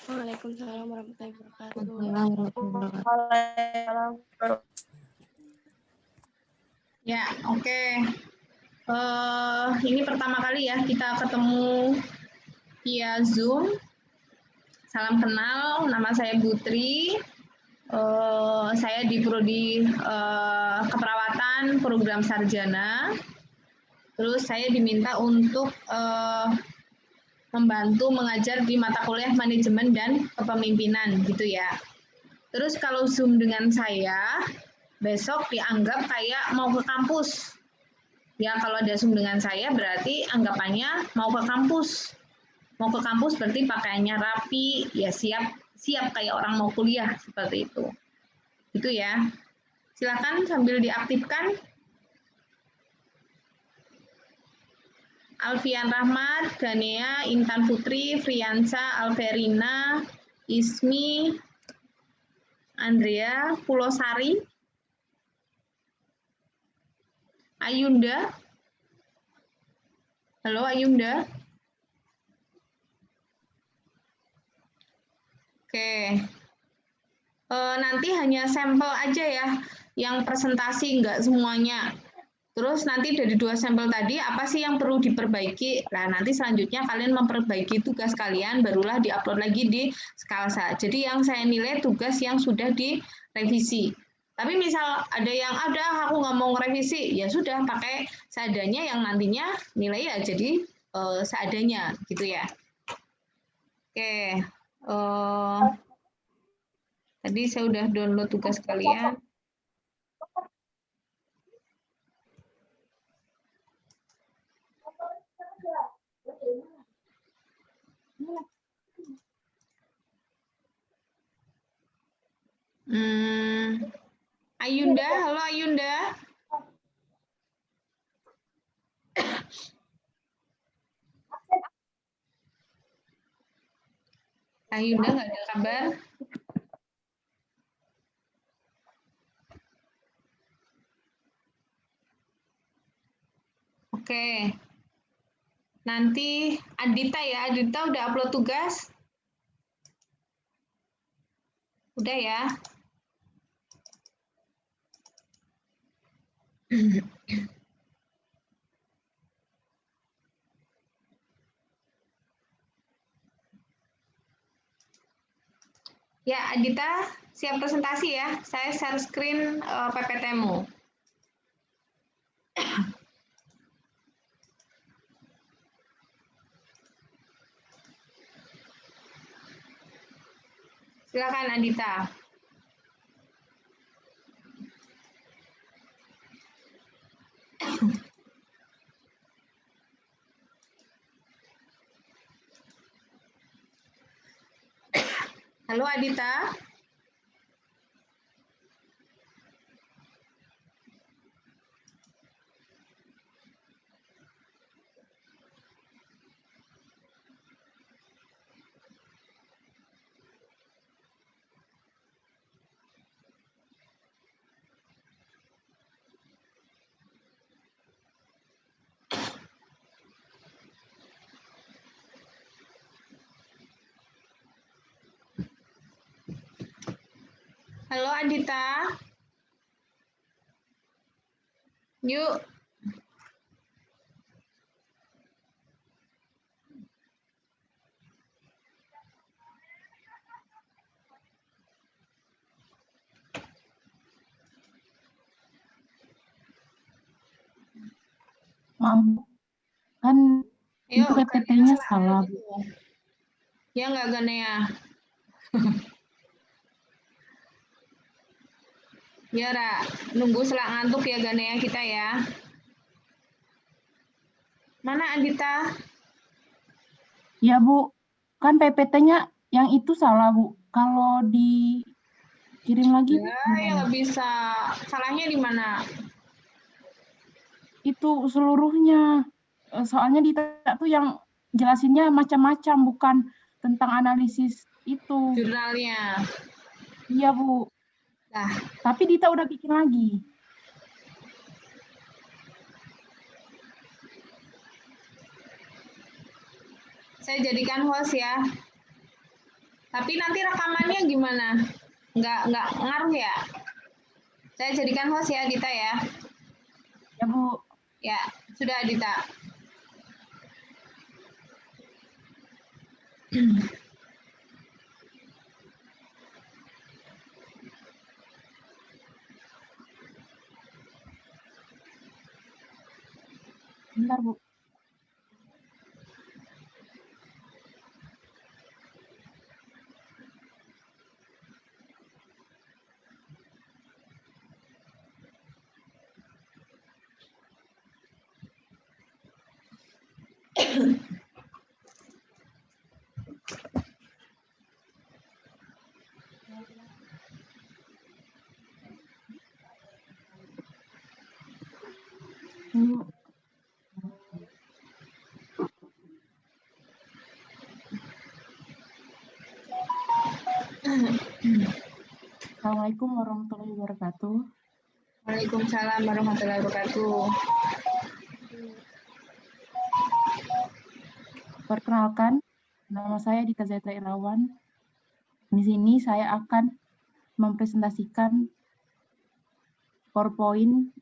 Waalaikumsalam warahmatullahi wabarakatuh. Ya, oke. Ini pertama kali ya kita ketemu via Zoom. Salam kenal, nama saya Putri. Saya di Prodi Keperawatan Program Sarjana. Terus saya diminta untuk membantu mengajar di mata kuliah manajemen dan kepemimpinan gitu ya. Terus kalau Zoom dengan saya, besok dianggap kayak mau ke kampus. Ya kalau ada Zoom dengan saya berarti anggapannya mau ke kampus. Mau ke kampus berarti pakaiannya rapi, ya siap kayak orang mau kuliah seperti itu. Gitu ya. Silakan sambil diaktifkan. Alfian Rahmat, Ganea, Intan Putri, Friansa, Alverina, Ismi, Andrea, Pulosari, Ayunda. Halo Ayunda. Oke. Nanti hanya sampel aja ya, yang presentasi, nggak semuanya. Terus nanti dari 2 sampel tadi, apa sih yang perlu diperbaiki? Nah, nanti selanjutnya kalian memperbaiki tugas kalian, barulah diupload lagi di Skalsa. Jadi yang saya nilai tugas yang sudah direvisi. Tapi misal ada yang, aku nggak mau ngerevisi, ya sudah pakai seadanya yang nantinya nilai ya jadi seadanya, gitu ya. Oke. Tadi saya udah download tugas kalian. Ayunda, halo Ayunda. Ayunda nggak ada kabar. Oke. Nanti Adita ya, Adita udah upload tugas? Udah ya? Ya, Adita, siap presentasi ya. Saya share screen PPT-mu. Silakan Adita. Halo Adita. Halo Adita. Yuk. Maaf, kan itu PPT-nya salah. Ya nggak Ganea? Ya, Ra. Nunggu selak ngantuk ya Ganea kita ya. Mana Adita? Ya Bu, kan PPT-nya yang itu salah Bu. Kalau dikirim lagi Bu, Ya nggak bisa. Salahnya di mana? itu seluruhnya. Soalnya di tuh yang jelasinnya macam-macam, bukan tentang analisis itu. Jurnalnya. Iya Bu. Nah, Tapi Dita udah bikin lagi. saya jadikan host ya. Tapi nanti rekamannya gimana? Nggak ngaruh ya? Saya jadikan host ya, Dita ya. Ya, Bu. Ya, sudah Dita. Bentar, Bu. Bu. Assalamualaikum warahmatullahi wabarakatuh. Waalaikumsalam warahmatullahi wabarakatuh. Perkenalkan, nama saya Dita Zaitra Irawan. Di sini saya akan mempresentasikan PowerPoint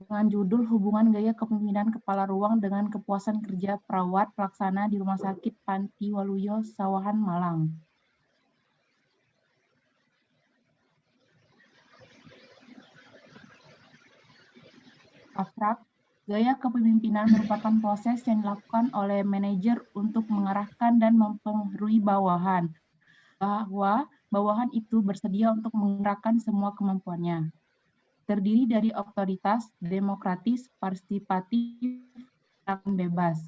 dengan judul Hubungan Gaya Kepemimpinan Kepala Ruang dengan Kepuasan Kerja Perawat Pelaksana di Rumah Sakit Panti Waluyo, Sawahan, Malang. Abstrak, gaya kepemimpinan merupakan proses yang dilakukan oleh manajer untuk mengarahkan dan mempengaruhi bawahan, bahwa bawahan itu bersedia untuk menggerakkan semua kemampuannya. Terdiri dari otoritas, demokratis, partisipatif, dan bebas.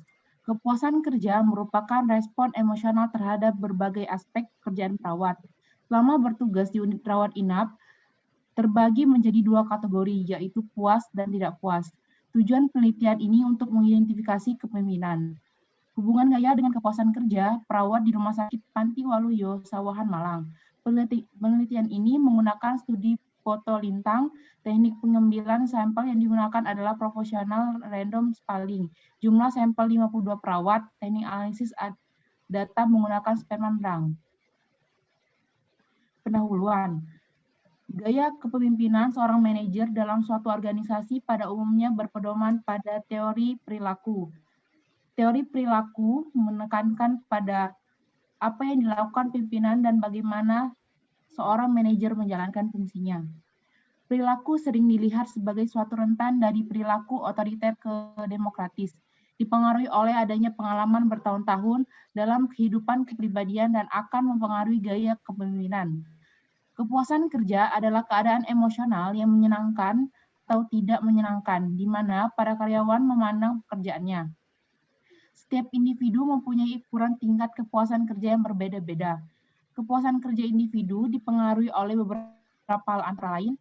Kepuasan kerja merupakan respon emosional terhadap berbagai aspek pekerjaan perawat. Selama bertugas di unit rawat inap, terbagi menjadi dua kategori, yaitu puas dan tidak puas. Tujuan penelitian ini untuk mengidentifikasi kepemimpinan. Hubungan gaya dengan kepuasan kerja perawat di Rumah Sakit Panti Waluyo, Sawahan, Malang. Penelitian ini menggunakan studi foto lintang. Teknik pengambilan sampel yang digunakan adalah proporsional random sampling. Jumlah sampel 52 perawat. Teknik analisis data menggunakan Spearman Rank. Pendahuluan. Gaya kepemimpinan seorang manajer dalam suatu organisasi pada umumnya berpedoman pada teori perilaku. Teori perilaku menekankan pada apa yang dilakukan pimpinan dan bagaimana seorang manajer menjalankan fungsinya. Perilaku sering dilihat sebagai suatu rentan dari perilaku otoriter ke demokratis, dipengaruhi oleh adanya pengalaman bertahun-tahun dalam kehidupan kepribadian dan akan mempengaruhi gaya kepemimpinan. Kepuasan kerja adalah keadaan emosional yang menyenangkan atau tidak menyenangkan, di mana para karyawan memandang pekerjaannya. Setiap individu mempunyai ukuran tingkat kepuasan kerja yang berbeda-beda. Kepuasan kerja individu dipengaruhi oleh beberapa hal antara lain,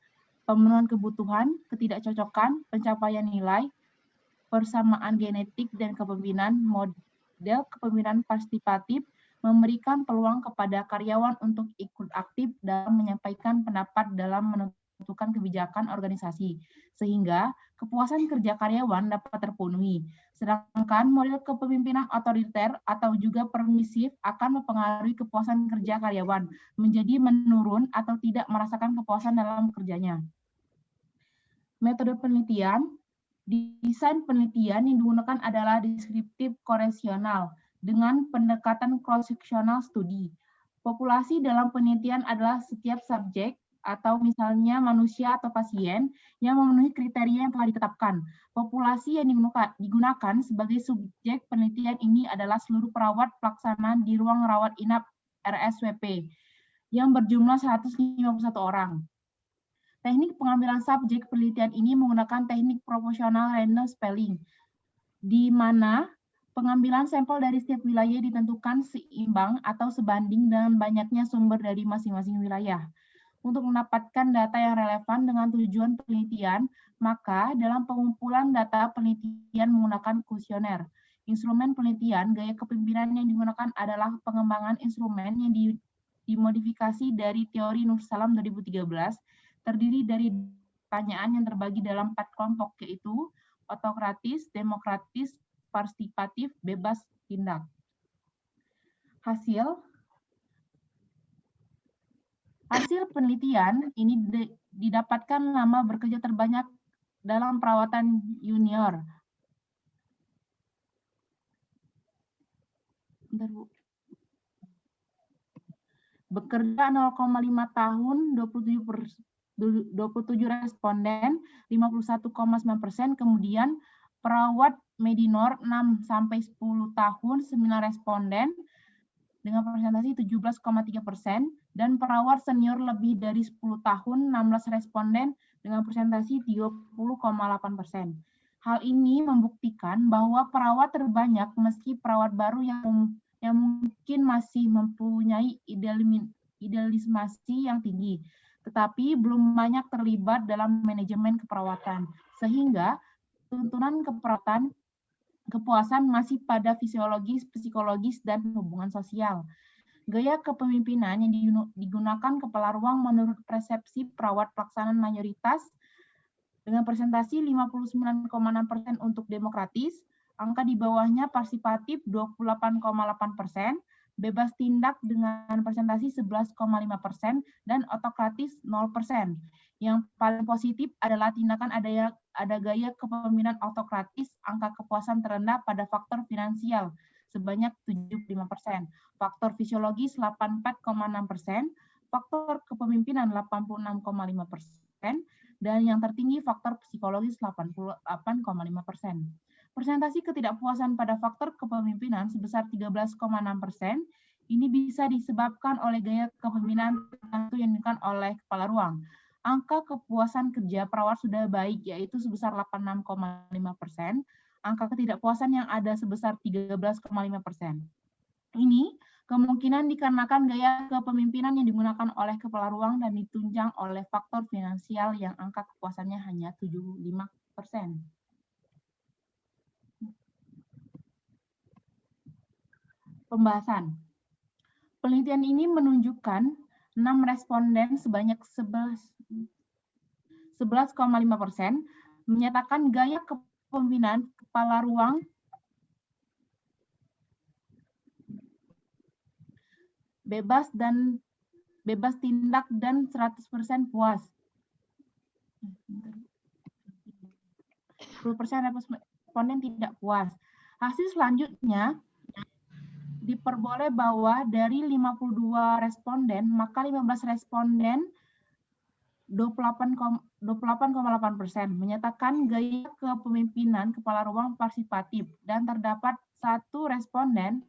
pemenuhan kebutuhan, ketidakcocokan, pencapaian nilai, persamaan genetik dan kepemimpinan. Model kepemimpinan partisipatif memberikan peluang kepada karyawan untuk ikut aktif dalam menyampaikan pendapat dalam menentukan kebijakan organisasi, sehingga kepuasan kerja karyawan dapat terpenuhi. Sedangkan model kepemimpinan otoriter atau juga permisif akan mempengaruhi kepuasan kerja karyawan menjadi menurun atau tidak merasakan kepuasan dalam kerjanya. Metode penelitian. Desain penelitian yang digunakan adalah deskriptif koresional dengan pendekatan cross-sectional studi. Populasi dalam penelitian adalah setiap subjek atau misalnya manusia atau pasien yang memenuhi kriteria yang telah ditetapkan. Populasi yang digunakan sebagai subjek penelitian ini adalah seluruh perawat pelaksanaan di ruang rawat inap RSWP yang berjumlah 151 orang. Teknik pengambilan subjek penelitian ini menggunakan teknik proporsional random sampling, di mana pengambilan sampel dari setiap wilayah ditentukan seimbang atau sebanding dengan banyaknya sumber dari masing-masing wilayah. Untuk mendapatkan data yang relevan dengan tujuan penelitian, maka dalam pengumpulan data penelitian menggunakan kuesioner. Instrumen penelitian, gaya kepemimpinan yang digunakan adalah pengembangan instrumen yang dimodifikasi dari teori Nur Salam 2013, terdiri dari pertanyaan yang terbagi dalam 4 kelompok, yaitu otokratis, demokratis, partisipatif, bebas, tindak. Hasil, Hasil penelitian ini didapatkan lama bekerja terbanyak dalam perawatan junior. Bentar, Bu. Bekerja 0,5 tahun, 27 responden, 51,9%, kemudian perawat medinor 6-10 tahun, 9 responden, dengan persentase 17,3%, dan perawat senior lebih dari 10 tahun, 16 responden, dengan persentase 30,8%. Hal ini membuktikan bahwa perawat terbanyak meski perawat baru yang mungkin masih mempunyai idealisasi yang tinggi, tetapi belum banyak terlibat dalam manajemen keperawatan, sehingga tuntunan kepuasan masih pada fisiologis, psikologis, dan hubungan sosial. Gaya kepemimpinan yang digunakan kepala ruang menurut persepsi perawat pelaksanaan mayoritas dengan presentasi 59,6% untuk demokratis, angka di bawahnya partisipatif 28,8%, bebas tindak dengan presentasi 11,5%, dan otokratis 0%. Yang paling positif adalah tindakan ada gaya kepemimpinan otokratis, angka kepuasan terendah pada faktor finansial sebanyak 75%, faktor fisiologis 84,6%, faktor kepemimpinan 86,5%, dan yang tertinggi faktor psikologis 88,5%. Persentasi ketidakpuasan pada faktor kepemimpinan sebesar 13,6%, ini bisa disebabkan oleh gaya kepemimpinan tertentu yang dilakukan oleh kepala ruang. Angka kepuasan kerja perawat sudah baik, yaitu sebesar 86,5%, angka ketidakpuasan yang ada sebesar 13,5%. Ini kemungkinan dikarenakan gaya kepemimpinan yang digunakan oleh kepala ruang dan ditunjang oleh faktor finansial yang angka kepuasannya hanya 75%. Pembahasan. Penelitian ini menunjukkan 6 responden sebanyak 11,5% menyatakan gaya kepemimpinan kepala ruang bebas tindak dan 100% puas. 10% responden tidak puas. Hasil selanjutnya diperboleh bahwa dari 52 responden, maka 15 responden 28,8% menyatakan gaya kepemimpinan kepala ruang partisipatif, dan terdapat 1 responden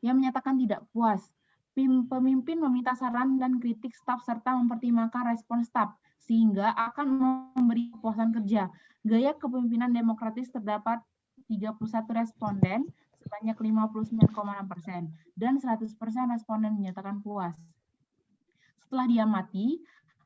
yang menyatakan tidak puas. Pemimpin meminta saran dan kritik staf serta mempertimbangkan respon staf, sehingga akan memberi kepuasan kerja. Gaya kepemimpinan demokratis terdapat 31 responden sebanyak 59,6%, dan 100% responden menyatakan puas. Setelah diamati,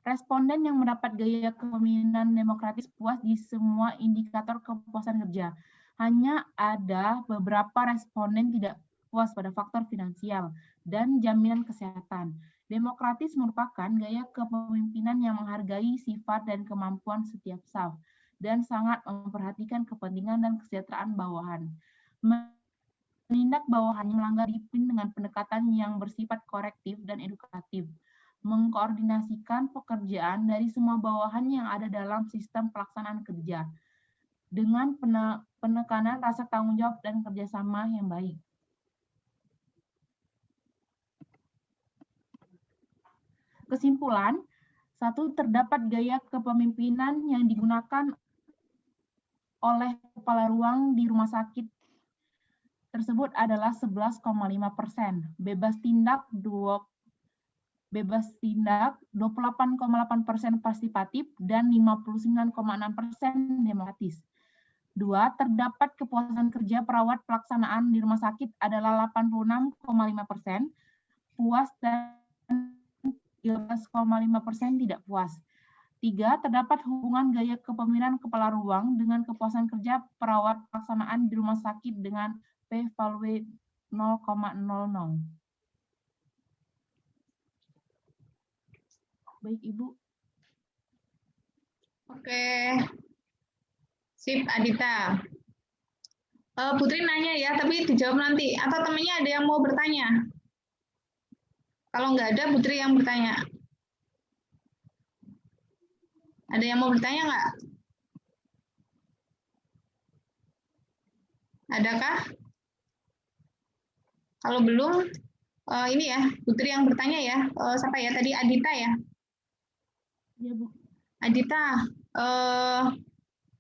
responden yang mendapat gaya kepemimpinan demokratis puas di semua indikator kepuasan kerja. Hanya ada beberapa responden tidak puas pada faktor finansial dan jaminan kesehatan. Demokratis merupakan gaya kepemimpinan yang menghargai sifat dan kemampuan setiap staf dan sangat memperhatikan kepentingan dan kesejahteraan bawahan. Menindak bawahan melanggar disiplin dengan pendekatan yang bersifat korektif dan edukatif. Mengkoordinasikan pekerjaan dari semua bawahan yang ada dalam sistem pelaksanaan kerja dengan penekanan rasa tanggung jawab dan kerjasama yang baik. Kesimpulan, 1. Terdapat gaya kepemimpinan yang digunakan oleh kepala ruang di rumah sakit tersebut adalah 11,5%, bebas tindak 28,8% partisipatif, dan 59,6% demokratis. 2. Terdapat kepuasan kerja perawat pelaksanaan di rumah sakit adalah 86,5%, puas, dan 13,5% tidak puas. 3. Terdapat hubungan gaya kepemimpinan kepala ruang dengan kepuasan kerja perawat pelaksanaan di rumah sakit dengan p-value 0,00. Baik, Ibu. Oke. Sip, Adita. Putri nanya ya, tapi dijawab nanti. Atau temannya ada yang mau bertanya? Kalau nggak ada, Putri yang bertanya. Ada yang mau bertanya nggak? Adakah? Kalau belum, ini ya, Putri yang bertanya ya. Siapa ya tadi? Adita ya? Iya, Bu. Adita,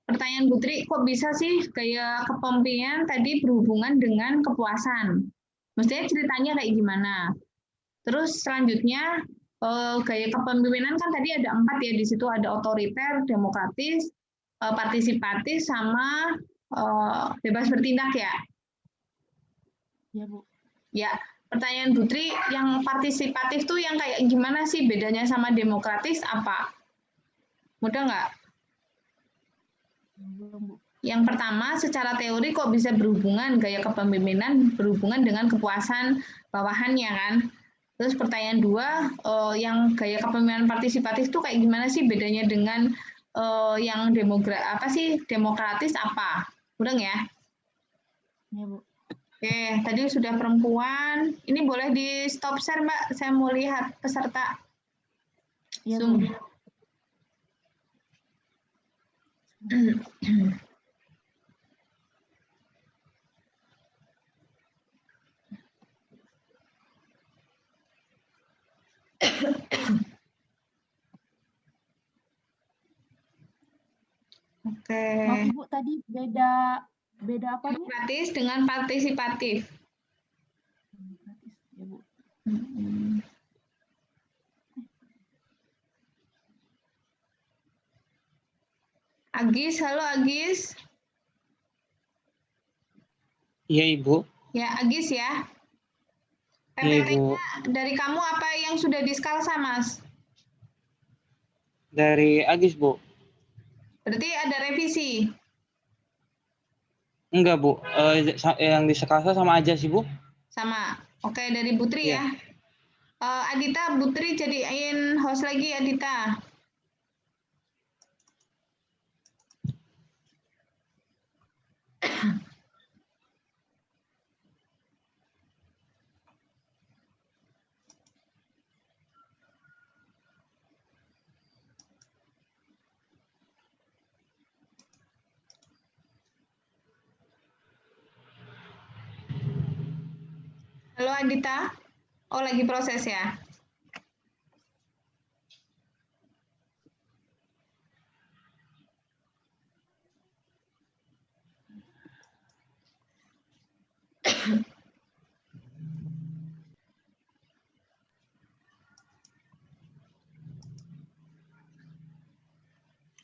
pertanyaan Putri, kok bisa sih kayak kepemimpinan tadi berhubungan dengan kepuasan? Maksudnya ceritanya kayak gimana? Terus selanjutnya, gaya kepemimpinan kan tadi ada 4 ya, di situ ada otoriter, demokratis, partisipatif, sama bebas bertindak ya. Iya, Bu. Ya, pertanyaan Putri, yang partisipatif tuh yang kayak gimana sih bedanya sama demokratis apa? Mudah nggak? Belum, Bu. Yang pertama, secara teori kok bisa berhubungan gaya kepemimpinan berhubungan dengan kepuasan bawahannya kan? Terus pertanyaan 2, yang gaya kepemimpinan partisipatif itu kayak gimana sih bedanya dengan yang demokratis apa? Udah ya? Iya, Bu. Oke, tadi sudah perempuan. Ini boleh di stop share, Mbak. Saya mau lihat peserta. Iya, Zoom. Bu. Oke. Maaf, Ibu, tadi beda apa, Bu? Demokratis dengan partisipatif. Demokratis, ya, Bu. Agis, halo Agis. Iya, Ibu. Ya, Agis ya. Iya, Ibu. PPT-nya dari kamu apa yang sudah diskalsa, Mas? Dari Agis, Bu. Berarti ada revisi. Enggak, Bu. Yang di Sekalsa sama aja sih, Bu. Sama. Oke, dari Putri ya. Adita, Putri jadiin host lagi, Adita. Halo Adita. Oh, lagi proses ya.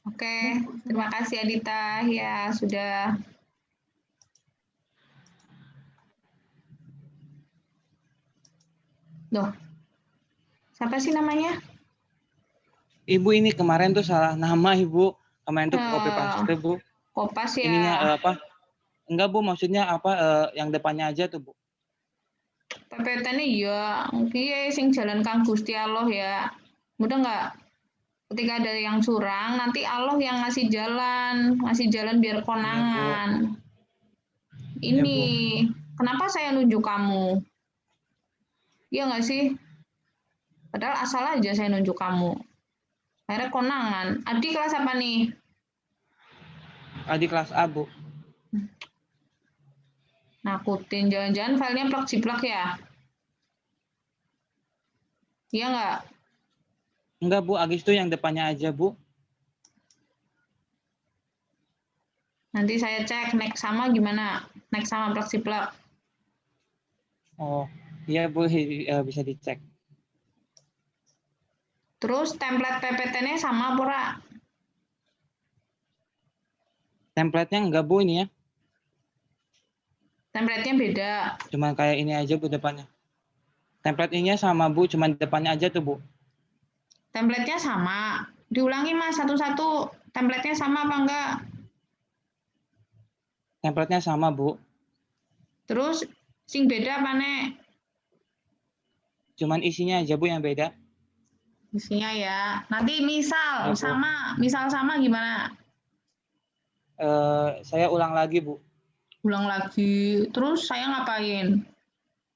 Oke, terima kasih Adita. Ya, sudah. Loh, siapa sih namanya? Ibu ini kemarin tuh salah nama, Ibu. Kemarin tuh copy paste, Bu. Kopas ya. Ininya apa? Enggak, Bu. Maksudnya apa? Yang depannya aja tuh, Bu. PPT-nya ya, piye sing jalan Kang Gusti Allah ya. Mudah nggak? Ketika ada yang curang, nanti Allah yang ngasih jalan biar konangan. Iya, Bu. Ini, kenapa saya nunjuk kamu? Iya nggak sih? Padahal asal aja saya nunjuk kamu. Akhirnya konangan. Adi kelas apa nih? Adik kelas A, Bu. Nakutin, jangan-jangan filenya plak-jiplak ya? Iya nggak? Enggak, Bu. Agis tuh yang depannya aja, Bu. Nanti saya cek next sama gimana? Next sama plak-jiplak. Oh, iya, Bu. Bisa dicek. Terus template PPT-nya sama pura? Template-nya enggak, Bu, ini ya. Template-nya beda. Cuman kayak ini aja, Bu, depannya. Template ininya sama, Bu. Cuman depannya aja tuh, Bu. Template-nya sama. Diulangi Mas satu-satu. Template-nya sama apa enggak? Template-nya sama, Bu. Terus sing beda apa nek? Cuman isinya aja, Bu, yang beda. Isinya ya. Nanti misal Ya, Bu. misal sama gimana? Saya ulang lagi, Bu. Ulang lagi. Terus saya ngapain?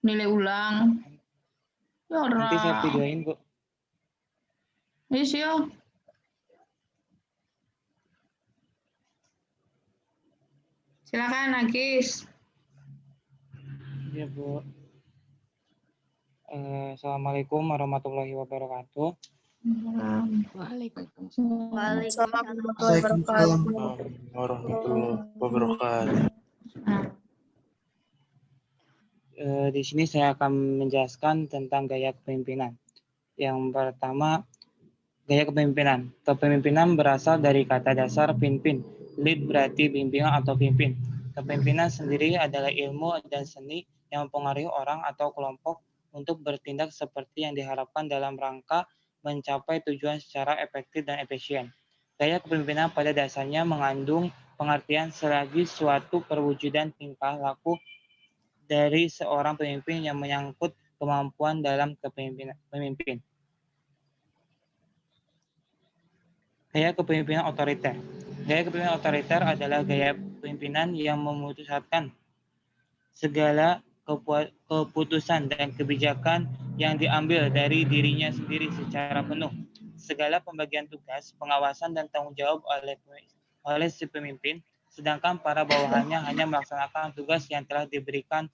Nilai ulang. Ya Nanti saya ora. videoin, Bu. Wis yo. Silakan Agis. Iya, Bu. Assalamualaikum warahmatullahi wabarakatuh. Waalaikumsalam. Waalaikumsalam warahmatullahi wabarakatuh. Di sini saya akan menjelaskan tentang gaya kepemimpinan. Yang pertama, gaya kepemimpinan. Kepemimpinan berasal dari kata dasar pimpin. Lead berarti bimbingan atau pimpin. Kepemimpinan sendiri adalah ilmu dan seni yang mempengaruhi orang atau kelompok untuk bertindak seperti yang diharapkan dalam rangka mencapai tujuan secara efektif dan efisien. Gaya kepemimpinan pada dasarnya mengandung pengertian selagi suatu perwujudan tingkah laku dari seorang pemimpin yang menyangkut kemampuan dalam pemimpin. Gaya kepemimpinan otoriter. Gaya kepemimpinan otoriter adalah gaya kepemimpinan yang memutuskan segala keputusan dan kebijakan yang diambil dari dirinya sendiri secara penuh. Segala pembagian tugas, pengawasan, dan tanggung jawab oleh si pemimpin, sedangkan para bawahannya hanya melaksanakan tugas yang telah diberikan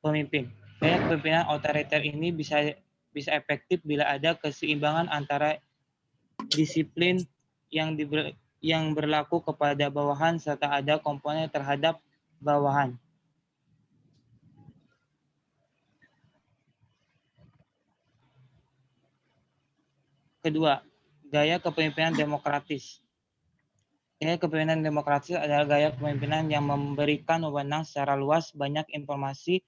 pemimpin. Gaya kepemimpinan otoriter ini bisa efektif bila ada keseimbangan antara disiplin yang berlaku kepada bawahan serta ada komponen terhadap bawahan. Kedua, gaya kepemimpinan demokratis. Gaya kepemimpinan demokratis adalah gaya kepemimpinan yang memberikan wewenang secara luas banyak informasi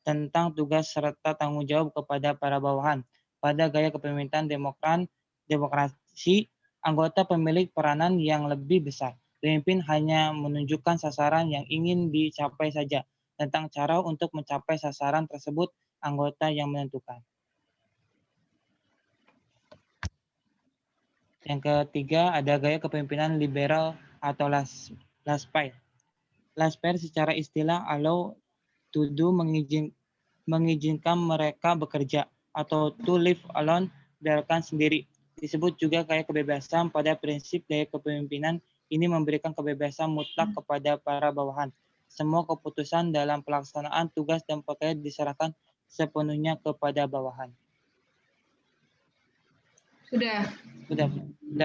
tentang tugas serta tanggung jawab kepada para bawahan. Pada gaya kepemimpinan demokrasi, anggota pemilik peranan yang lebih besar. Pemimpin hanya menunjukkan sasaran yang ingin dicapai saja. Tentang cara untuk mencapai sasaran tersebut, anggota yang menentukan. Yang ketiga ada gaya kepemimpinan liberal atau laissez-faire. Laissez-faire secara istilah allow to do mengizinkan mereka bekerja atau to live alone biarkan sendiri. Disebut juga gaya kebebasan. Pada prinsip gaya kepemimpinan ini memberikan kebebasan mutlak kepada para bawahan. Semua keputusan dalam pelaksanaan tugas dan pekerjaan diserahkan sepenuhnya kepada bawahan. Sudah. Sudah,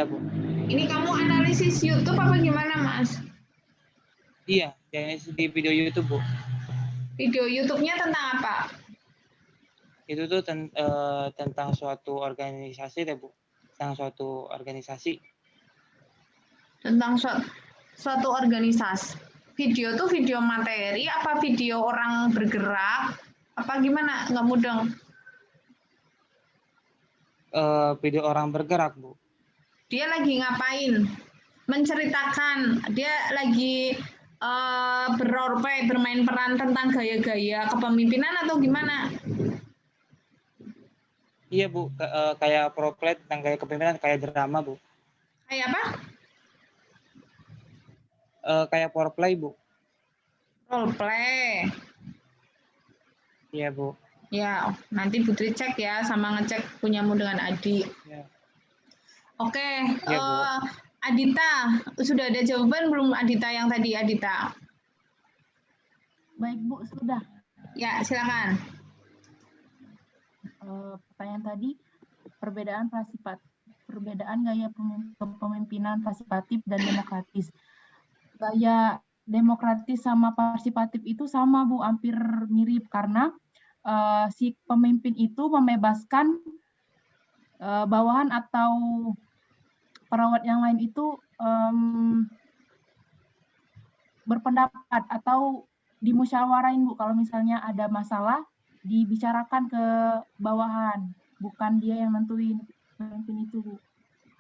Bu. Ini kamu analisis YouTube apa gimana, Mas? Iya, di video YouTube, Bu. Video YouTube-nya tentang apa? Itu tuh tentang suatu organisasi deh, Bu. Tentang suatu organisasi. Tentang suatu organisasi. Video tuh video materi apa video orang bergerak? Apa gimana? Nggak mudeng. Video orang bergerak, Bu. Dia lagi ngapain? Menceritakan. Dia lagi berrole, bermain peran tentang gaya-gaya kepemimpinan atau gimana? Iya, Bu. Kayak pro-play tentang gaya kepemimpinan, kayak drama, Bu. Kayak apa? Kayak foreplay, Bu. Role play. Iya, Bu. Ya, nanti Putri cek ya, sama ngecek punyamu dengan Adi. Ya. Oke, Iya, Bu. Adita, sudah ada jawaban belum Adita yang tadi, Adita? Baik Bu, sudah. Ya, silakan. Pertanyaan tadi, perbedaan gaya kepemimpinan partisipatif dan demokratis. Gaya demokratis sama partisipatif itu sama Bu, hampir mirip karena si pemimpin itu membebaskan bawahan atau perawat yang lain itu berpendapat atau dimusyawarain Bu, kalau misalnya ada masalah dibicarakan ke bawahan, bukan dia yang nentuin pemimpin itu Bu.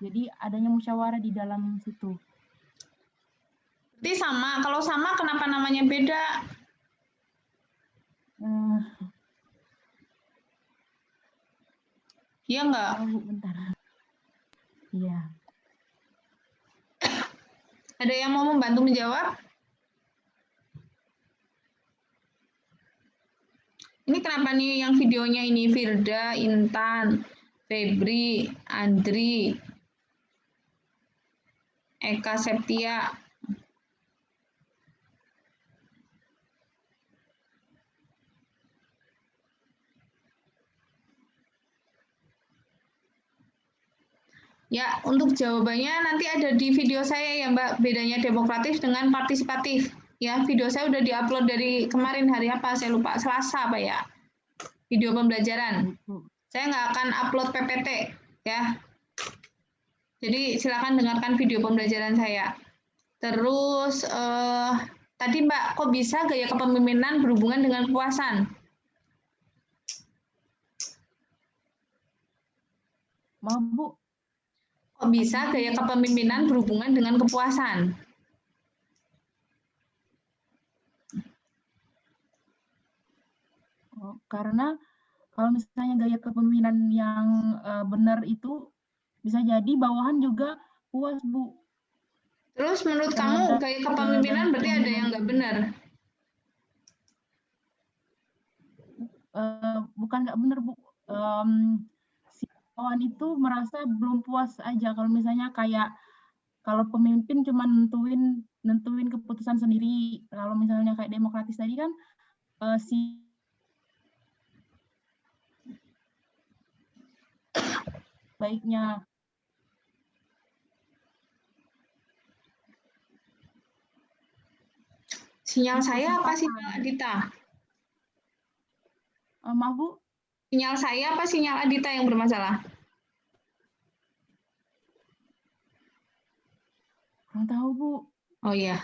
Jadi adanya musyawarah di dalam situ. Berarti sama, kalau sama kenapa namanya beda? Iya nggak? Oh Bu, bentar. Iya. Ada yang mau membantu menjawab? Ini kenapa nih yang videonya ini Firda, Intan, Febri, Andri, Eka Septia. Ya, untuk jawabannya nanti ada di video saya ya Mbak, bedanya demokratif dengan partisipatif. Ya, video saya udah diupload dari kemarin hari apa, saya lupa, Selasa Pak ya. Video pembelajaran. Saya nggak akan upload PPT ya. Jadi silakan dengarkan video pembelajaran saya. Terus tadi Mbak, kok bisa gaya kepemimpinan berhubungan dengan kepuasan? Maaf Bu, Kok bisa gaya kepemimpinan berhubungan dengan kepuasan? karena kalau misalnya gaya kepemimpinan yang benar itu bisa jadi bawahan juga puas Bu. Terus menurut kamu gaya kepemimpinan berarti ada yang nggak benar? Bukan nggak benar Bu. Si bawahan itu merasa belum puas aja kalau misalnya kayak kalau pemimpin cuma nentuin keputusan sendiri. Kalau misalnya kayak demokratis tadi kan si baiknya. Sinyal saya apa sinyal Adita? Maaf Bu, Sinyal saya apa sinyal Adita yang bermasalah? kurang tahu Bu. Oh iya,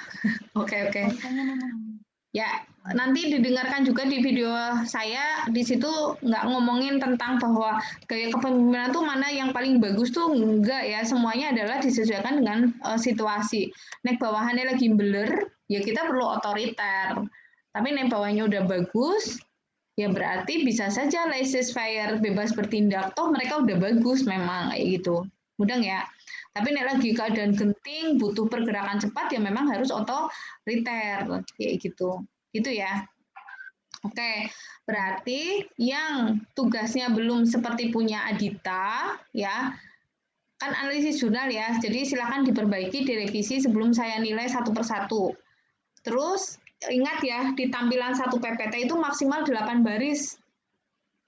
oke. Misalnya memang Ya, nanti didengarkan juga di video saya, di situ nggak ngomongin tentang bahwa gaya kepemimpinan tuh mana yang paling bagus tuh enggak ya, semuanya adalah disesuaikan dengan situasi. Nek bawahannya lagi beler, ya kita perlu otoriter. Tapi nek bawahnya udah bagus, ya berarti bisa saja laissez-faire, bebas bertindak, toh mereka udah bagus memang kayak gitu. Mudeng ya. Tapi nek lagi keadaan genting, butuh pergerakan cepat, ya memang harus otoriter kayak gitu. Gitu ya. Oke, berarti yang tugasnya belum seperti punya Adita, ya, kan analisis jurnal ya, jadi silakan diperbaiki, direvisi sebelum saya nilai satu persatu. Terus ingat ya, di tampilan satu PPT itu maksimal 8 baris.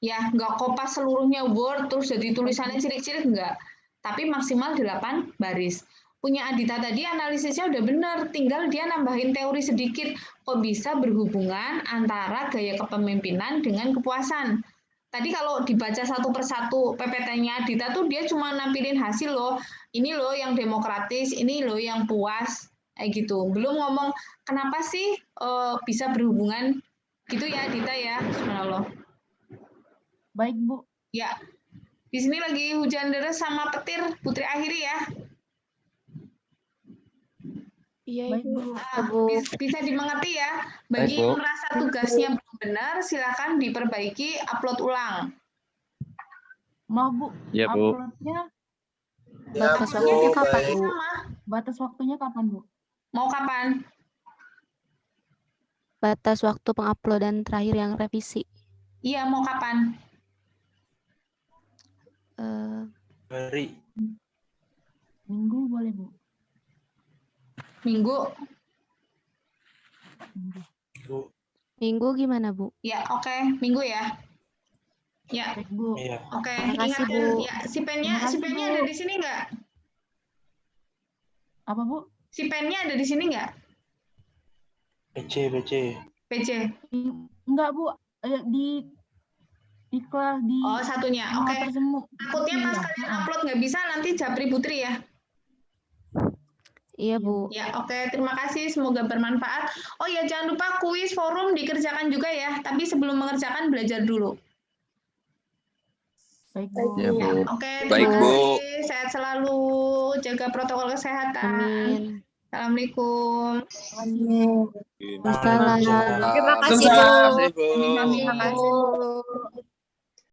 Ya, nggak kopas seluruhnya Word, terus jadi tulisannya cilik-cilik, enggak. Tapi maksimal 8 baris. Punya Adita tadi analisisnya udah benar, tinggal dia nambahin teori sedikit. Kok bisa berhubungan antara gaya kepemimpinan dengan kepuasan. Tadi kalau dibaca satu persatu PPT-nya Adita tuh dia cuma nampilin hasil loh. Ini loh yang demokratis, ini loh yang puas, kayak gitu. Belum ngomong kenapa sih bisa berhubungan gitu ya Adita ya. Subhanallah. baik Bu. Ya, di sini lagi hujan deras sama petir, Putri akhiri ya. Iya, Baik Ibu. Bu. Bisa dimengerti ya. Bagi yang merasa tugasnya belum benar, silakan diperbaiki, upload ulang. Maaf Bu, Iya, Bu. uploadnya Ya, Uploadnya di Bu, baik. sama. batas waktunya kapan Bu? Mau kapan? Batas waktu penguploadan terakhir yang revisi. Iya, mau kapan? Hari. Minggu boleh Bu? Minggu. Bu. Minggu gimana, Bu? Ya, oke. Minggu ya. Ya, Baik Bu. Iya. oke. Terima kasih, Ingatkan, Bu. ya, si pennya Terima kasih, Bu. ada di sini nggak? Apa Bu? Si pennya ada di sini nggak? BC. PC. Enggak Bu, di kelas di Oh, satunya. Oke. Takutnya pas kalian upload nggak bisa, nanti Japri Putri ya. Iya, Bu. Ya, oke. Terima kasih. Semoga bermanfaat. Oh ya, jangan lupa kuis forum dikerjakan juga ya. Tapi sebelum mengerjakan, belajar dulu. Baik Bu. Iya, Bu. Oke, Baik, terima Bu. kasih. Sehat selalu. Jaga protokol kesehatan. Amin. Assalamualaikum. Wassalam. Terima Terima kasih, Bu. Terima kasih, Bu. Terima kasih, Bu.